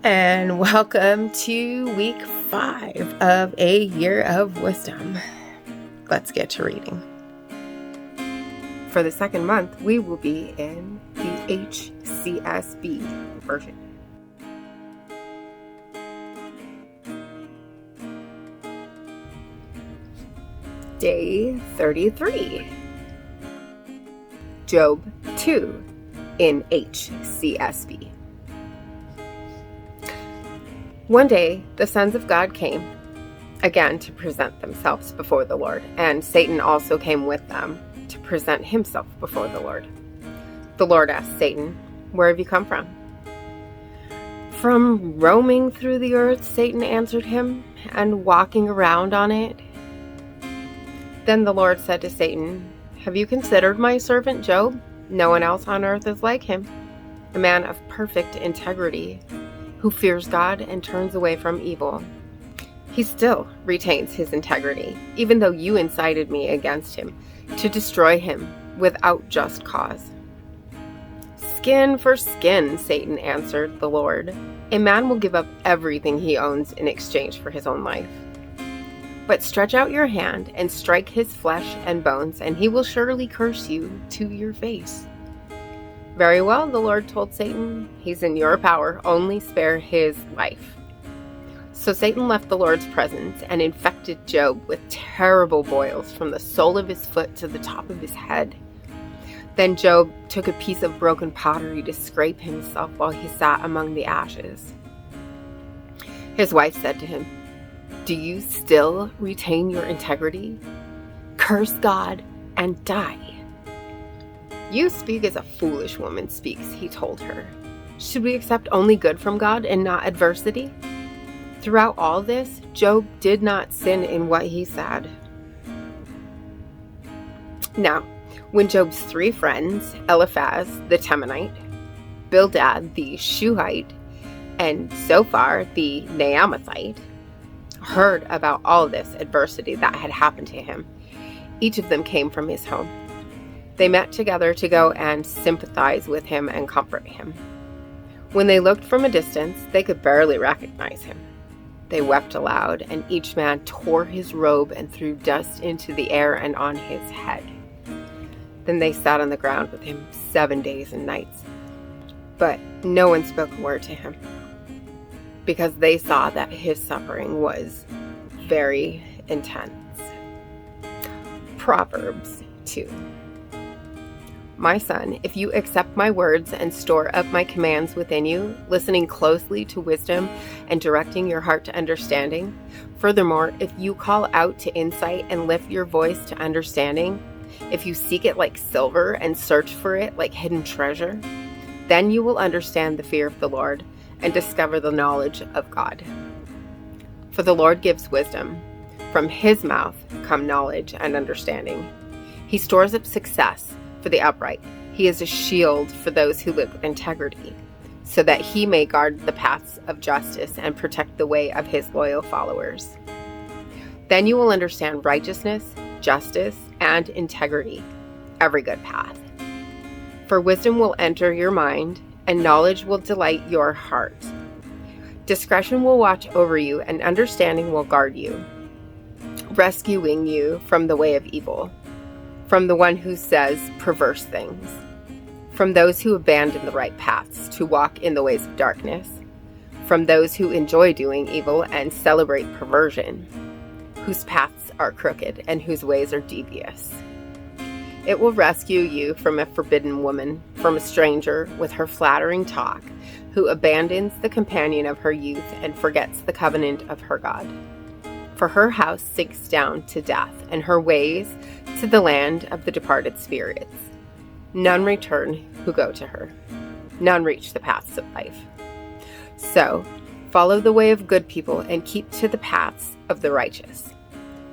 And welcome to week 5 of a year of wisdom. Let's get to reading. For the second month, we will be in the HCSB version. Day 33. Job 2 in HCSB. One day, the sons of God came again to present themselves before the Lord, and Satan also came with them to present himself before the Lord. The Lord asked Satan, "Where have you come from?" "From roaming through the earth," Satan answered him, "and walking around on it." Then the Lord said to Satan, "Have you considered my servant Job? No one else on earth is like him, a man of perfect integrity, who fears God and turns away from evil. He still retains his integrity, even though you incited me against him to destroy him without just cause." "Skin for skin," Satan answered the Lord. "A man will give up everything he owns in exchange for his own life. But stretch out your hand and strike his flesh and bones, and he will surely curse you to your face." "Very well," the Lord told Satan. "He's in your power. Only spare his life." So Satan left the Lord's presence and infected Job with terrible boils from the sole of his foot to the top of his head. Then Job took a piece of broken pottery to scrape himself while he sat among the ashes. His wife said to him, "Do you still retain your integrity? Curse God and die." "You speak as a foolish woman speaks," he told her. "Should we accept only good from God and not adversity?" Throughout all this, Job did not sin in what he said. Now, when Job's 3 friends, Eliphaz the Temanite, Bildad the Shuhite, and Zophar the Naamathite, heard about all this adversity that had happened to him, each of them came from his home. They met together to go and sympathize with him and comfort him. When they looked from a distance, they could barely recognize him. They wept aloud, and each man tore his robe and threw dust into the air and on his head. Then they sat on the ground with him 7 days and nights. But no one spoke a word to him, because they saw that his suffering was very intense. Proverbs 2. My son, if you accept my words and store up my commands within you, listening closely to wisdom and directing your heart to understanding, furthermore, if you call out to insight and lift your voice to understanding, if you seek it like silver and search for it like hidden treasure, then you will understand the fear of the Lord and discover the knowledge of God. For the Lord gives wisdom. From his mouth come knowledge and understanding. He stores up success for the upright. He is a shield for those who live with integrity, so that he may guard the paths of justice and protect the way of his loyal followers. Then you will understand righteousness, justice, and integrity, every good path. For wisdom will enter your mind, and knowledge will delight your heart. Discretion will watch over you, and understanding will guard you, rescuing you from the way of evil, from the one who says perverse things, from those who abandon the right paths to walk in the ways of darkness, from those who enjoy doing evil and celebrate perversion, whose paths are crooked and whose ways are devious. It will rescue you from a forbidden woman, from a stranger with her flattering talk, who abandons the companion of her youth and forgets the covenant of her God. For her house sinks down to death, and her ways to the land of the departed spirits. None return who go to her. None reach the paths of life. So, follow the way of good people and keep to the paths of the righteous.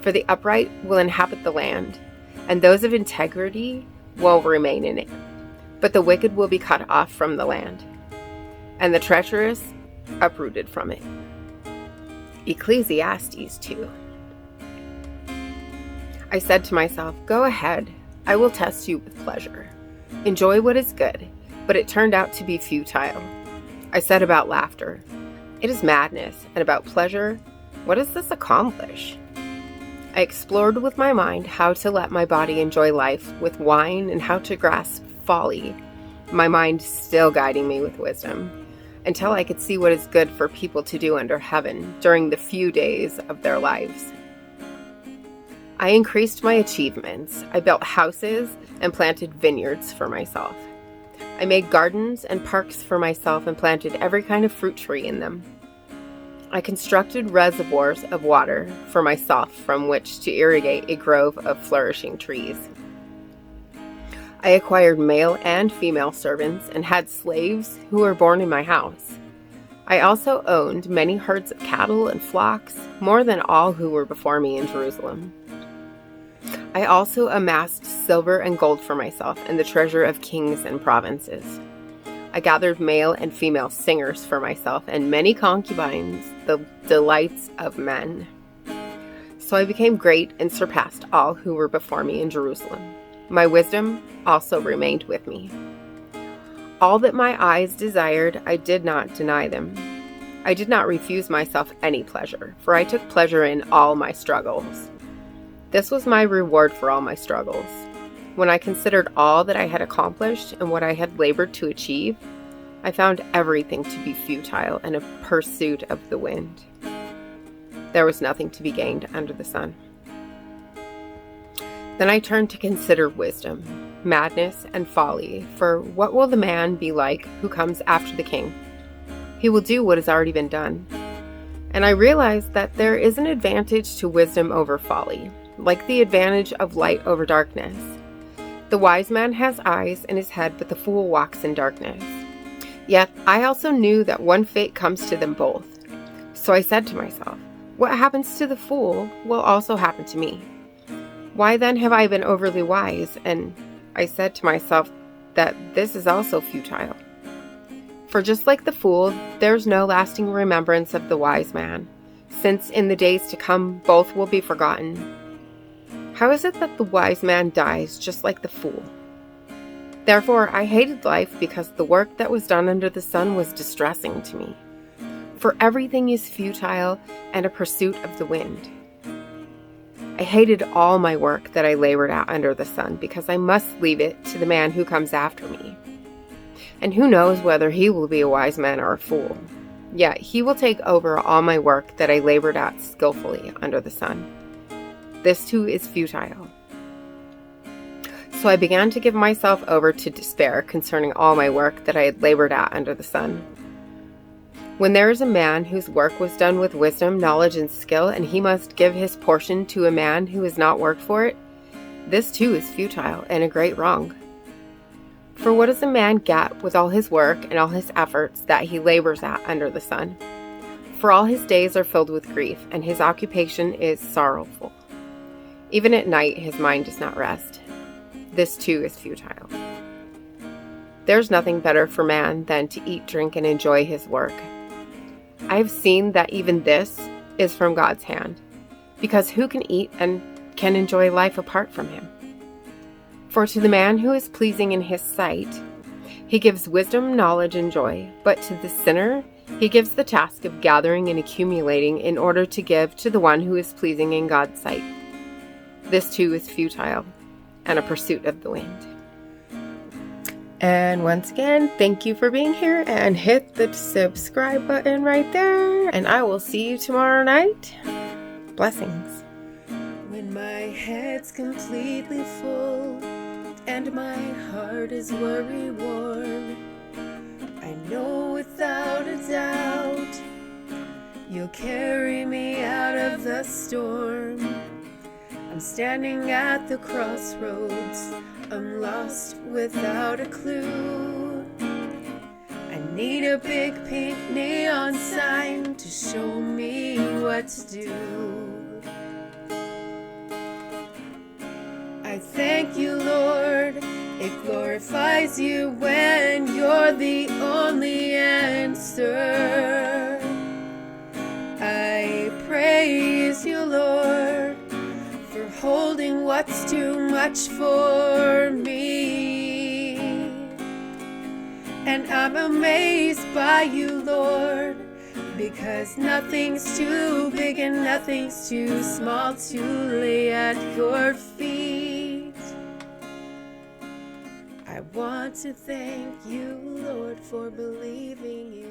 For the upright will inhabit the land, and those of integrity will remain in it. But the wicked will be cut off from the land, and the treacherous uprooted from it. Ecclesiastes 2. I said to myself, "Go ahead, I will test you with pleasure. Enjoy what is good," but it turned out to be futile. I set about laughter. It is madness, and about pleasure, what does this accomplish? I explored with my mind how to let my body enjoy life with wine and how to grasp folly, my mind still guiding me with wisdom, until I could see what is good for people to do under heaven during the few days of their lives. I increased my achievements. I built houses and planted vineyards for myself. I made gardens and parks for myself and planted every kind of fruit tree in them. I constructed reservoirs of water for myself from which to irrigate a grove of flourishing trees. I acquired male and female servants and had slaves who were born in my house. I also owned many herds of cattle and flocks, more than all who were before me in Jerusalem. I also amassed silver and gold for myself and the treasure of kings and provinces. I gathered male and female singers for myself and many concubines, the delights of men. So I became great and surpassed all who were before me in Jerusalem. My wisdom also remained with me. All that my eyes desired, I did not deny them. I did not refuse myself any pleasure, for I took pleasure in all my struggles. This was my reward for all my struggles. When I considered all that I had accomplished and what I had labored to achieve, I found everything to be futile and a pursuit of the wind. There was nothing to be gained under the sun. Then I turned to consider wisdom, madness, and folly, for what will the man be like who comes after the king? He will do what has already been done. And I realized that there is an advantage to wisdom over folly, like the advantage of light over darkness. The wise man has eyes in his head, but the fool walks in darkness. Yet I also knew that one fate comes to them both. So I said to myself, what happens to the fool will also happen to me. Why then have I been overly wise? And I said to myself that this is also futile. For just like the fool, there's no lasting remembrance of the wise man, since in the days to come both will be forgotten. How is it that the wise man dies just like the fool? Therefore, I hated life because the work that was done under the sun was distressing to me. For everything is futile and a pursuit of the wind. I hated all my work that I labored at under the sun because I must leave it to the man who comes after me. And who knows whether he will be a wise man or a fool. Yet he will take over all my work that I labored at skillfully under the sun. This too is futile. So I began to give myself over to despair concerning all my work that I had labored at under the sun. When there is a man whose work was done with wisdom, knowledge, and skill, and he must give his portion to a man who has not worked for it, this too is futile and a great wrong. For what does a man get with all his work and all his efforts that he labors at under the sun? For all his days are filled with grief, and his occupation is sorrowful. Even at night his mind does not rest. This too is futile. There's nothing better for man than to eat, drink, and enjoy his work. I have seen that even this is from God's hand, because who can eat and can enjoy life apart from him? For to the man who is pleasing in his sight, he gives wisdom, knowledge, and joy, but to the sinner, he gives the task of gathering and accumulating in order to give to the one who is pleasing in God's sight. This too is futile and a pursuit of the wind. And once again, thank you for being here, and hit the subscribe button right there, and I will see you tomorrow night. Blessings. When my head's completely full and my heart is worry-worn, I know without a doubt you'll carry me out of the storm. I'm standing at the crossroads, I'm lost without a clue. I need a big pink neon sign to show me what to do. I thank you, Lord, it glorifies you when you're the only answer. I praise you, Lord, for holding what's too much for me. And I'm amazed by you, Lord, because nothing's too big and nothing's too small to lay at your feet. I want to thank you, Lord, for believing in